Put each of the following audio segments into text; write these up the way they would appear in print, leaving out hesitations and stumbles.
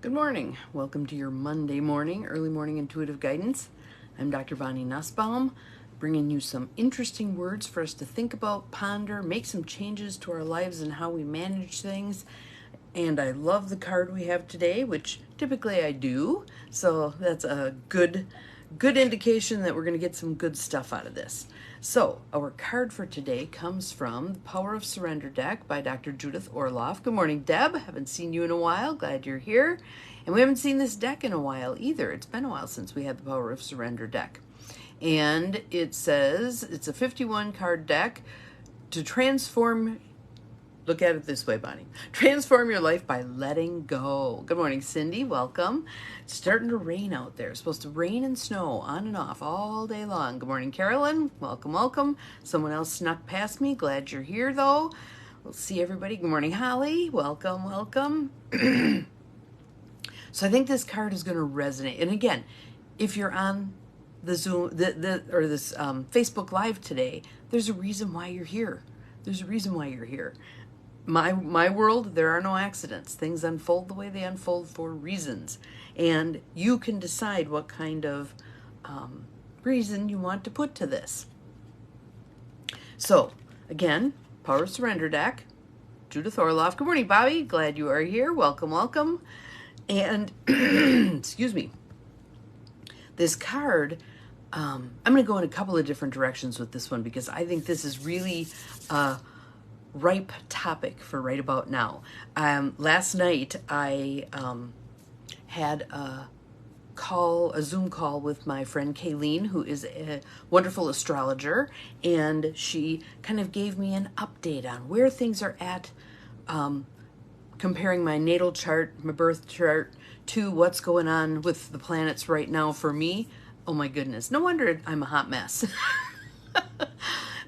Good morning. Welcome to your Monday morning, early morning intuitive guidance. I'm Dr. Bonnie Nussbaum, bringing you some interesting words for us to think about, ponder, make some changes to our lives and how we manage things. And I love the card we have today, which typically I do. So that's a good indication that we're going to get some good stuff out of this. So our card for today comes from the Power of Surrender deck by Dr. Judith Orloff. Good morning, Deb. Haven't seen you in a while. Glad you're here. And we haven't seen this deck in a while either. It's been a while since we had the Power of Surrender deck. And it says it's a 51 card deck to transform. Look at it this way, Bonnie. Transform your life by letting go. Good morning, Cindy. Welcome. It's starting to rain out there. It's supposed to rain and snow on and off all day long. Good morning, Carolyn. Welcome, welcome. Someone else snuck past me. Glad you're here, though. We'll see everybody. Good morning, Holly. Welcome, welcome. So I think this card is going to resonate. And again, if you're on the Zoom or this Facebook Live today, there's a reason why you're here. There's a reason why you're here. My world, there are no accidents. Things unfold the way they unfold for reasons. And you can decide what kind of reason you want to put to this. So, again, Power of Surrender deck, Judith Orloff. Good morning, Bobby. Glad you are here. Welcome, welcome. And, excuse me, this card, I'm going to go in a couple of different directions with this one because I think this is really ripe topic for right about now. Last night I had a Zoom call with my friend Kayleen, who is a wonderful astrologer, and she kind of gave me an update on where things are at, comparing my natal chart, my birth chart, to what's going on with the planets right now for me. Oh my goodness, no wonder I'm a hot mess.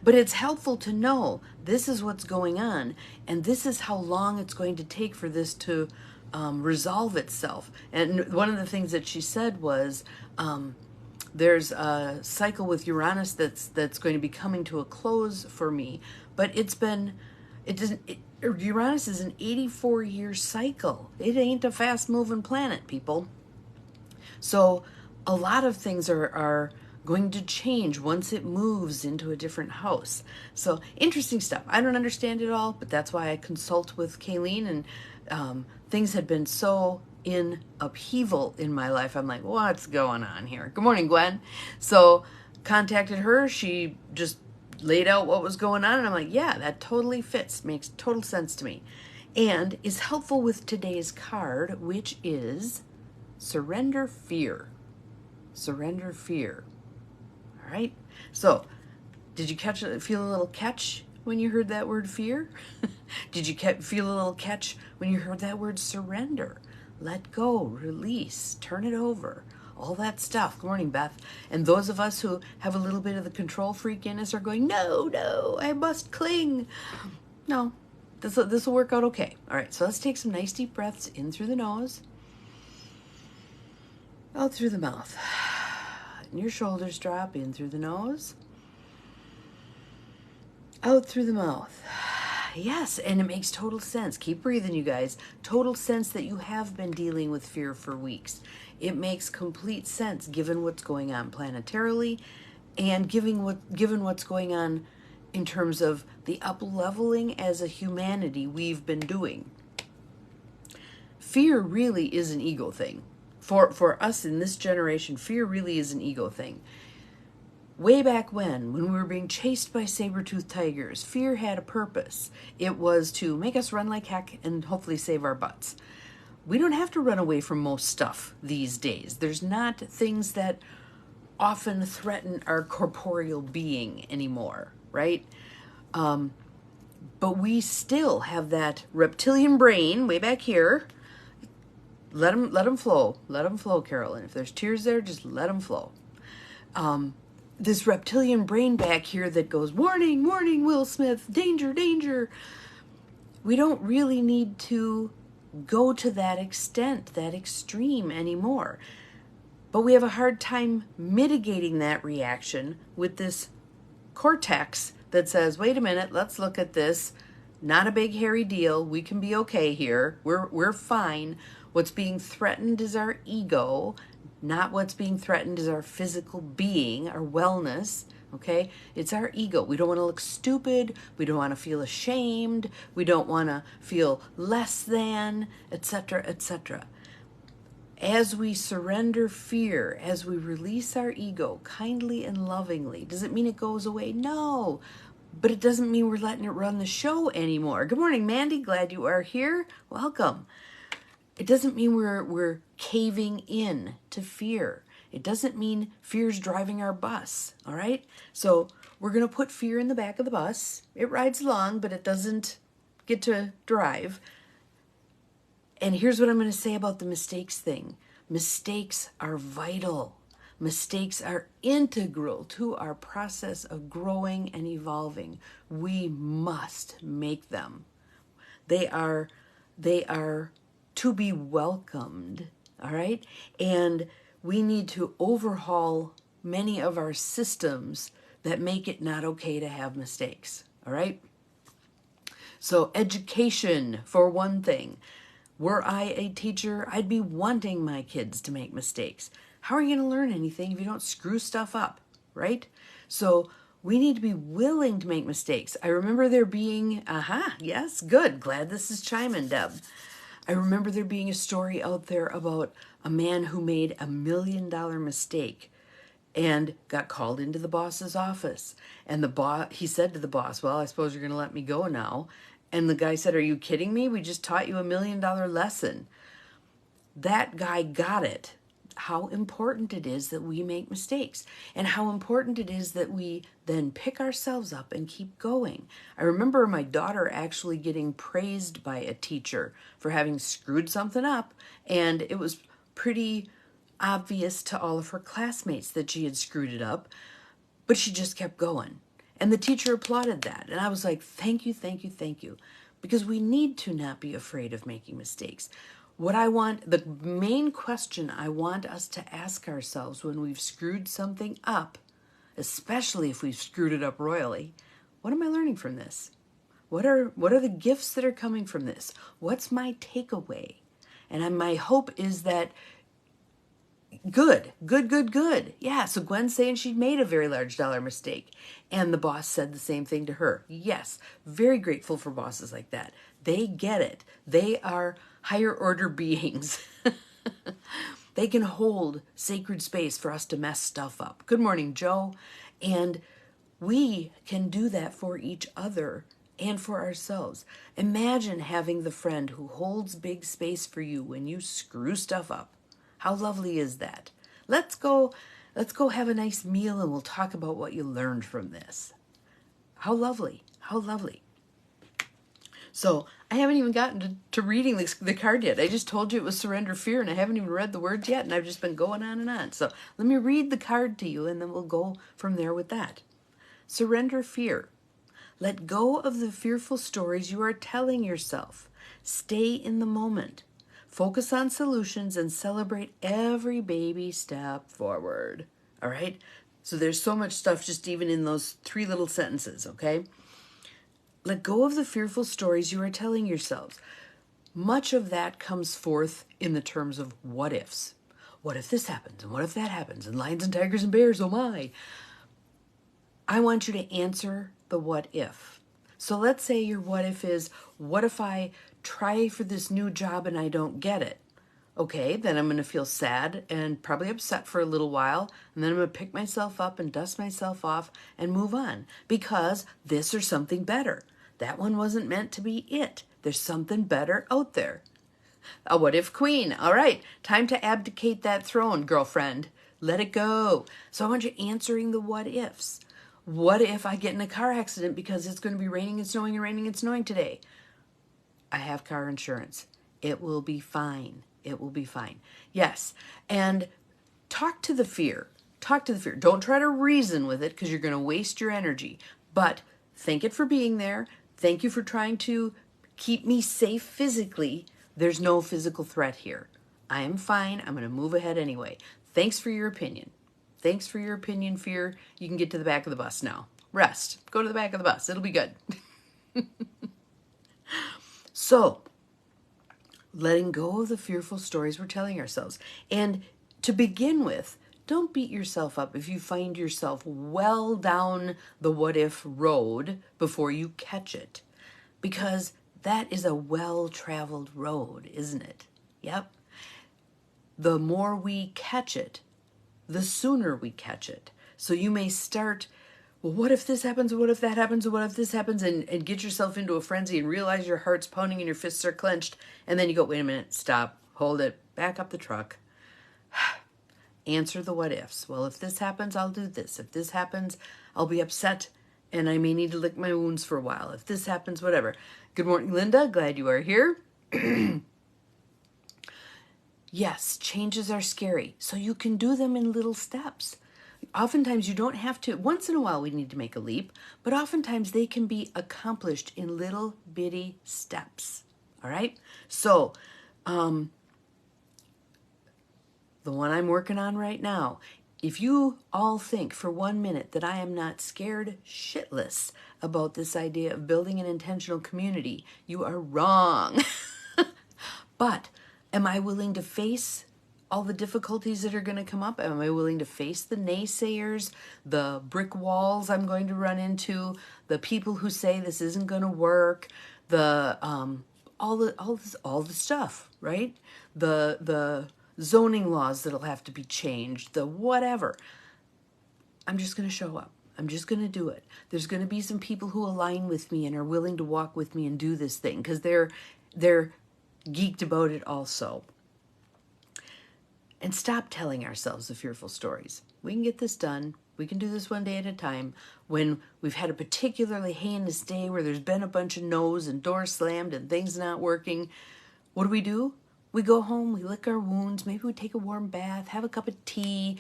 But it's helpful to know this is what's going on, and this is how long it's going to take for this to resolve itself. And one of the things that she said was there's a cycle with Uranus that's going to be coming to a close for me, but Uranus is an 84-year cycle. It ain't a fast-moving planet, people. So a lot of things are going to change once it moves into a different house. So interesting stuff. I don't understand it all, but that's why I consult with Kayleen, and things had been so in upheaval in my life. I'm like, what's going on here? Good morning, Gwen. So contacted her. She just laid out what was going on, and I'm like, yeah, that totally fits. Makes total sense to me. And is helpful with today's card, which is Surrender Fear. Surrender Fear. All right. So, did you feel a little catch when you heard that word fear? Did you feel a little catch when you heard that word surrender? Let go, release, turn it over, all that stuff. Good morning, Beth. And those of us who have a little bit of the control freak in us are going, no, I must cling. No, this will work out okay. All right, so let's take some nice deep breaths in through the nose, out through the mouth. And your shoulders drop in through the nose, out through the mouth. Yes, and it makes total sense. Keep breathing, you guys. Total sense that you have been dealing with fear for weeks. It makes complete sense given what's going on planetarily and given what's going on in terms of the up-leveling as a humanity we've been doing. Fear really is an ego thing. For us in this generation, fear really is an ego thing. Way back when we were being chased by saber-toothed tigers, fear had a purpose. It was to make us run like heck and hopefully save our butts. We don't have to run away from most stuff these days. There's not things that often threaten our corporeal being anymore, right? But we still have that reptilian brain way back here. Let them flow. Let them flow, Carolyn. If there's tears there, just let them flow. This reptilian brain back here that goes, warning, warning, Will Smith, danger, danger. We don't really need to go to that extent, that extreme anymore. But we have a hard time mitigating that reaction with this cortex that says, wait a minute, let's look at this. Not a big hairy deal. We can be okay here. We're fine. What's being threatened is our ego, not what's being threatened is our physical being, our wellness. Okay, it's our ego. We don't want to look stupid. We don't want to feel ashamed. We don't want to feel less than, etc., etc. As we surrender fear, as we release our ego kindly and lovingly, does it mean it goes away? No, but it doesn't mean we're letting it run the show anymore. Good morning, Mandy. Glad you are here. Welcome. It doesn't mean we're caving in to fear. It doesn't mean fear's driving our bus, all right? So we're going to put fear in the back of the bus. It rides along, but it doesn't get to drive. And here's what I'm going to say about the mistakes thing. Mistakes are vital. Mistakes are integral to our process of growing and evolving. We must make them. They are to be welcomed, all right? And we need to overhaul many of our systems that make it not okay to have mistakes, all right? So education, for one thing. Were I a teacher, I'd be wanting my kids to make mistakes. How are you going to learn anything if you don't screw stuff up, right? So we need to be willing to make mistakes. I remember there being, yes, good. Glad this is chiming, Deb. I remember there being a story out there about a man who made $1 million mistake and got called into the boss's office. And he said to the boss, well, I suppose you're going to let me go now. And the guy said, are you kidding me? We just taught you $1 million lesson. That guy got it. How important it is that we make mistakes and how important it is that we then pick ourselves up and keep going. I remember my daughter actually getting praised by a teacher for having screwed something up, and it was pretty obvious to all of her classmates that she had screwed it up, but she just kept going. And the teacher applauded that. And I was like, thank you, thank you, thank you. Because we need to not be afraid of making mistakes. The main question I want us to ask ourselves when we've screwed something up, especially if we've screwed it up royally, what am I learning from this? What are the gifts that are coming from this? What's my takeaway? And my hope is that good. Yeah, so Gwen's saying she'd made a very large dollar mistake. And the boss said the same thing to her. Yes, very grateful for bosses like that. They get it. They are higher order beings. They can hold sacred space for us to mess stuff up. Good morning, Joe. And we can do that for each other and for ourselves. Imagine having the friend who holds big space for you when you screw stuff up. How lovely is that? Let's go have a nice meal and we'll talk about what you learned from this. How lovely. How lovely. So I haven't even gotten to reading the card yet. I just told you it was surrender fear and I haven't even read the words yet and I've just been going on and on. So let me read the card to you and then we'll go from there with that. Surrender fear. Let go of the fearful stories you are telling yourself. Stay in the moment. Focus on solutions and celebrate every baby step forward. All right? So there's so much stuff just even in those 3 little sentences, okay? Let go of the fearful stories you are telling yourselves. Much of that comes forth in the terms of what ifs. What if this happens? And what if that happens? And lions and tigers and bears, oh my. I want you to answer the what if. So let's say your what if is, what if I try for this new job and I don't get it? Okay, then I'm going to feel sad and probably upset for a little while. And then I'm going to pick myself up and dust myself off and move on. Because this or something better. That one wasn't meant to be it. There's something better out there. A what if queen. All right, time to abdicate that throne, girlfriend. Let it go. So I want you answering the what ifs. What if I get in a car accident because it's going to be raining and snowing today? I have car insurance. It will be fine. It will be fine. Yes. And talk to the fear. Talk to the fear. Don't try to reason with it because you're going to waste your energy. But thank it for being there. Thank you for trying to keep me safe physically. There's no physical threat here. I am fine. I'm going to move ahead anyway. Thanks for your opinion. Thanks for your opinion, fear. You can get to the back of the bus now. Rest. Go to the back of the bus. It'll be good. So, letting go of the fearful stories we're telling ourselves. And to begin with, don't beat yourself up if you find yourself well down the what if road before you catch it, because that is a well-traveled road, isn't it? Yep. The more we catch it, the sooner we catch it. So you may start, well, what if this happens? What if that happens? What if this happens? And get yourself into a frenzy and realize your heart's pounding and your fists are clenched. And then you go, wait a minute, stop, hold it, back up the truck. Answer the what ifs. Well, if this happens, I'll do this. If this happens, I'll be upset and I may need to lick my wounds for a while. If this happens, whatever. Good morning, Linda. Glad you are here. Yes, changes are scary, so you can do them in little steps. Oftentimes you don't have to, once in a while we need to make a leap, but oftentimes they can be accomplished in little bitty steps. All right? So, the one I'm working on right now, if you all think for 1 minute that I am not scared shitless about this idea of building an intentional community, you are wrong. But am I willing to face all the difficulties that are going to come up? Am I willing to face the naysayers, the brick walls I'm going to run into, the people who say this isn't going to work, the all the stuff, right? The zoning laws that'll have to be changed, the whatever. I'm just going to show up. I'm just going to do it. There's going to be some people who align with me and are willing to walk with me and do this thing because they're geeked about it also. And stop telling ourselves the fearful stories. We can get this done. We can do this one day at a time. When we've had a particularly heinous day where there's been a bunch of no's and doors slammed and things not working, what do? We go home, we lick our wounds, maybe we take a warm bath, have a cup of tea,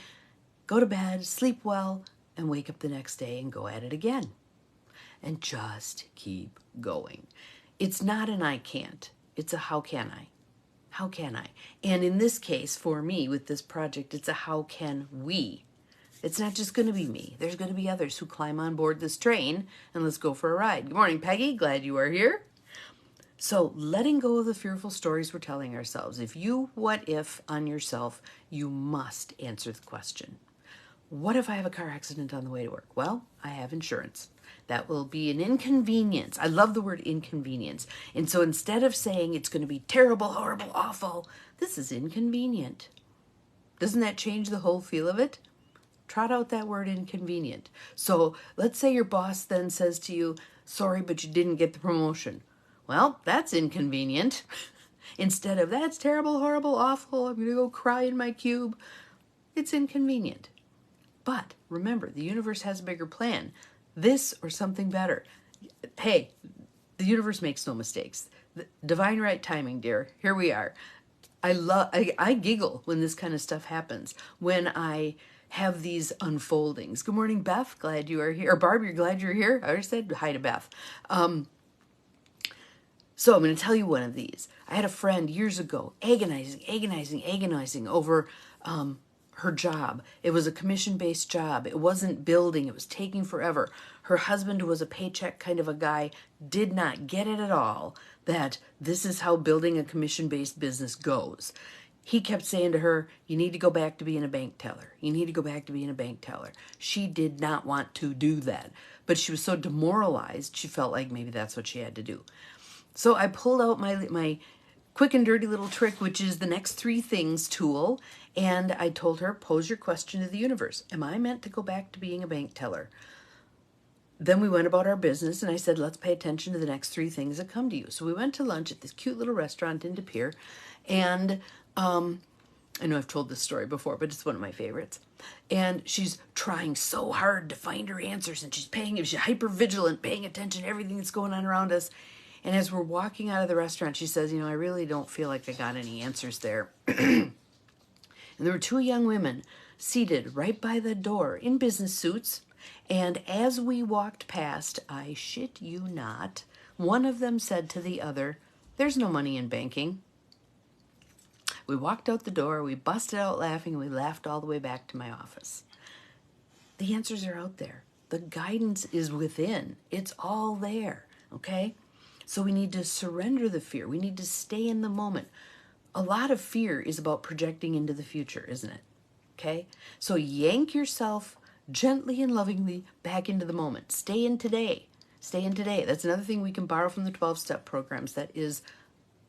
go to bed, sleep well, and wake up the next day and go at it again. And just keep going. It's not an I can't. It's a how can I? How can I? And in this case, for me, with this project, it's a how can we? It's not just going to be me. There's going to be others who climb on board this train, and let's go for a ride. Good morning, Peggy. Glad you are here. So letting go of the fearful stories we're telling ourselves. If you what if on yourself, you must answer the question. What if I have a car accident on the way to work? Well, I have insurance. That will be an inconvenience. I love the word inconvenience. And so instead of saying it's going to be terrible, horrible, awful, this is inconvenient. Doesn't that change the whole feel of it? Trot out that word inconvenient. So let's say your boss then says to you, sorry, but you didn't get the promotion. Well, that's inconvenient. Instead of that's terrible, horrible, awful, I'm going to go cry in my cube. It's inconvenient. But remember, the universe has a bigger plan. This or something better. Hey, the universe makes no mistakes. The divine right timing, dear. Here we are. I giggle when this kind of stuff happens. When I have these unfoldings. Good morning, Beth. Glad you are here. Or Barb, you're glad you're here. I already said hi to Beth. So I'm going to tell you one of these. I had a friend years ago agonizing over her job. It was a commission-based job. It wasn't building. It was taking forever. Her husband, who was a paycheck kind of a guy, did not get it at all that this is how building a commission-based business goes. He kept saying to her, you need to go back to being a bank teller. You need to go back to being a bank teller. She did not want to do that. But she was so demoralized, she felt like maybe that's what she had to do. So I pulled out my quick and dirty little trick, which is the next 3 things tool. And I told her, pose your question to the universe. Am I meant to go back to being a bank teller? Then we went about our business, and I said, let's pay attention to the next 3 things that come to you. So we went to lunch at this cute little restaurant in De Pere. And I know I've told this story before, but it's one of my favorites. And she's trying so hard to find her answers, and she's hyper vigilant, paying attention to everything that's going on around us. And as we're walking out of the restaurant, she says, I really don't feel like I got any answers there. And there were 2 young women seated right by the door in business suits. And as we walked past, I shit you not, one of them said to the other, there's no money in banking. We walked out the door, we busted out laughing, and we laughed all the way back to my office. The answers are out there. The guidance is within. It's all there, okay? So we need to surrender the fear. We need to stay in the moment. A lot of fear is about projecting into the future, isn't it? Okay? So yank yourself gently and lovingly back into the moment. Stay in today. Stay in today. That's another thing we can borrow from the 12-step programs that is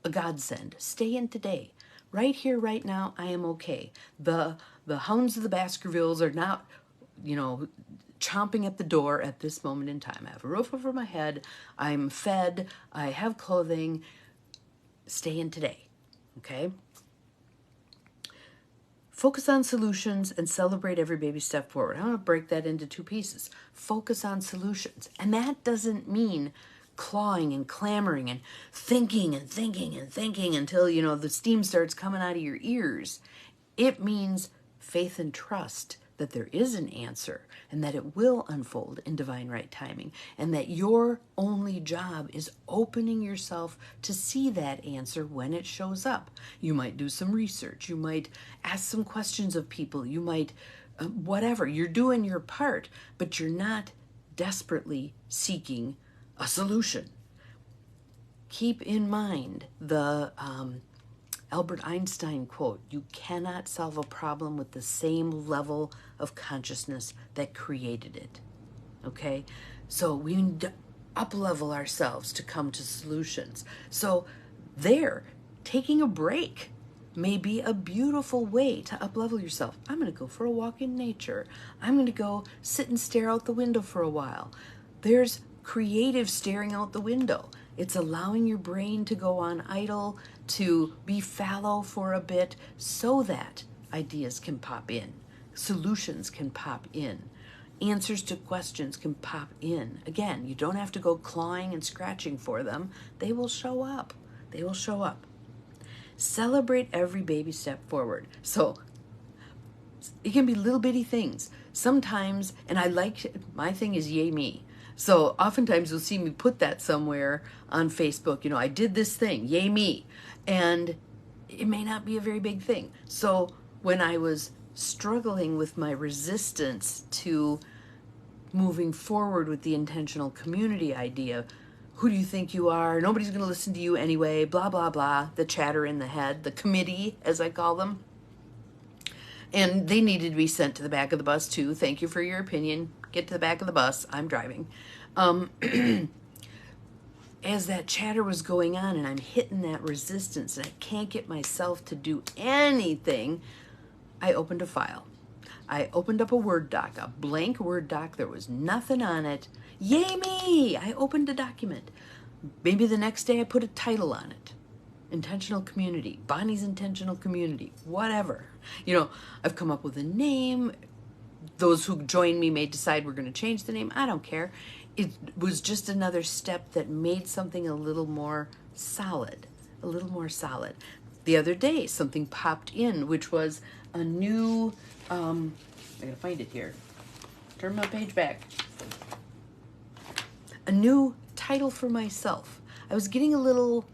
a godsend. Stay in today. Right here, right now, I am okay. The hounds of the Baskervilles are not, chomping at the door at this moment in time. I have a roof over my head. I'm fed. I have clothing. Stay in today. Okay? Focus on solutions and celebrate every baby step forward. I want to break that into two pieces. Focus on solutions. And that doesn't mean clawing and clamoring and thinking and thinking and thinking until, the steam starts coming out of your ears. It means faith and trust that there is an answer and that it will unfold in divine right timing, and that your only job is opening yourself to see that answer when it shows up. You might do some research, you might ask some questions of people, you might whatever. You're doing your part, but you're not desperately seeking a solution. Keep in mind the Albert Einstein quote, "You cannot solve a problem with the same level of consciousness that created it." Okay? So we need to up-level ourselves to come to solutions. So taking a break may be a beautiful way to up-level yourself. I'm going to go for a walk in nature. I'm going to go sit and stare out the window for a while. There's creative staring out the window. It's allowing your brain to go on idle, to be fallow for a bit, so that ideas can pop in, solutions can pop in, answers to questions can pop in. Again, you don't have to go clawing and scratching for them. They will show up. They will show up. Celebrate every baby step forward. So it can be little bitty things. Sometimes, and my thing is yay me. So oftentimes you'll see me put that somewhere on Facebook, I did this thing, yay me. And it may not be a very big thing. So when I was struggling with my resistance to moving forward with the intentional community idea, who do you think you are? Nobody's going to listen to you anyway, blah, blah, blah, the chatter in the head, the committee, as I call them. And they needed to be sent to the back of the bus too. Thank you for your opinion. Get to the back of the bus. I'm driving. As that chatter was going on and I'm hitting that resistance and I can't get myself to do anything, I opened a file. I opened up a Word doc, a blank Word doc. There was nothing on it. Yay me! I opened a document. Maybe the next day I put a title on it. Intentional community, Bonnie's intentional community, whatever. I've come up with a name. Those who join me may decide we're going to change the name. I don't care. It was just another step that made something a little more solid, The other day, something popped in, which was a new, I gotta find it here. Turn my page back. A new title for myself. I was getting a little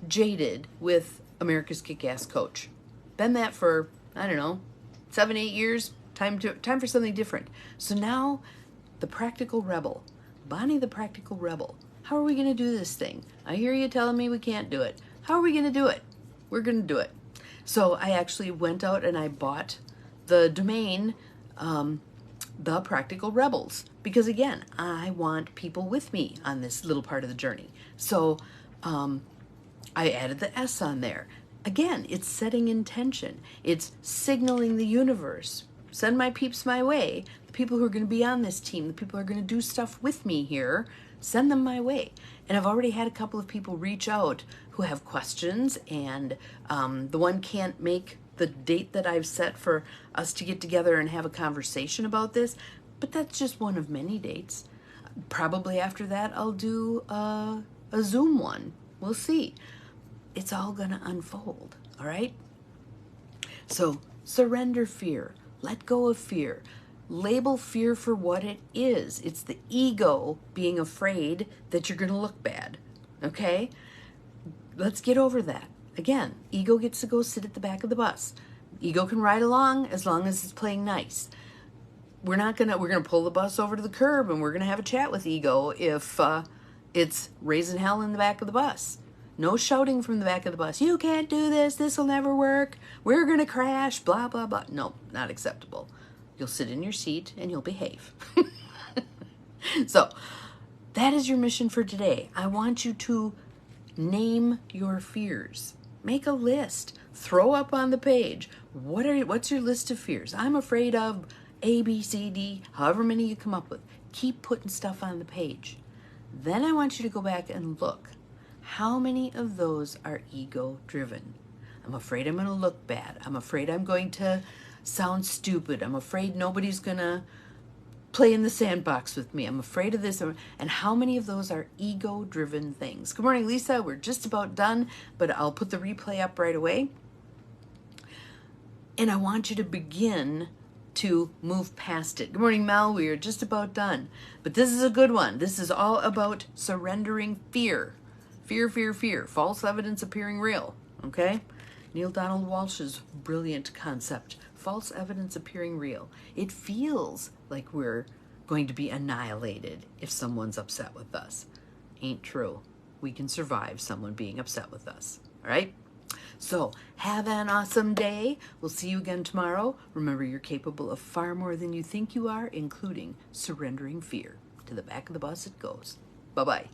jaded with America's Kick-Ass Coach. Been that for, 7, 8 years. Time for something different. So now, the Practical Rebel. Bonnie the Practical Rebel. How are we going to do this thing? I hear you telling me we can't do it. How are we going to do it? We're going to do it. So I actually went out and I bought the domain, The Practical Rebels. Because again, I want people with me on this little part of the journey. So I added the S on there. Again, it's setting intention. It's signaling the universe. Send my peeps my way. The people who are going to be on this team, the people who are going to do stuff with me here, send them my way. And I've already had a couple of people reach out who have questions, and the one can't make the date that I've set for us to get together and have a conversation about this, but that's just one of many dates. Probably after that, I'll do a Zoom one. We'll see. It's all going to unfold, all right? So surrender fear. Let go of fear. Label fear for what it is. It's the ego being afraid that you're going to look bad, okay? Let's get over that. Again, ego gets to go sit at the back of the bus. Ego can ride along as long as it's playing nice. We're going to pull the bus over to the curb and we're going to have a chat with ego if It's raising hell in the back of the bus. No shouting from the back of the bus. You can't do this. This will never work. We're going to crash. Blah, blah, blah. No, not acceptable. You'll sit in your seat and you'll behave. So that is your mission for today. I want you to name your fears. Make a list. Throw up on the page. What's your list of fears? I'm afraid of A, B, C, D, however many you come up with. Keep putting stuff on the page. Then I want you to go back and look. How many of those are ego-driven? I'm afraid I'm going to look bad. I'm afraid I'm going to sound stupid. I'm afraid nobody's going to play in the sandbox with me. I'm afraid of this. And how many of those are ego-driven things? Good morning, Lisa. We're just about done, but I'll put the replay up right away. And I want you to begin to move past it. Good morning, Mel. We are just about done. But this is a good one. This is all about surrendering fear. Fear, fear, fear. False evidence appearing real. Okay? Neil Donald Walsh's brilliant concept. False evidence appearing real. It feels like we're going to be annihilated if someone's upset with us. Ain't true. We can survive someone being upset with us. All right? So, have an awesome day. We'll see you again tomorrow. Remember, you're capable of far more than you think you are, including surrendering fear. To the back of the bus it goes. Bye-bye.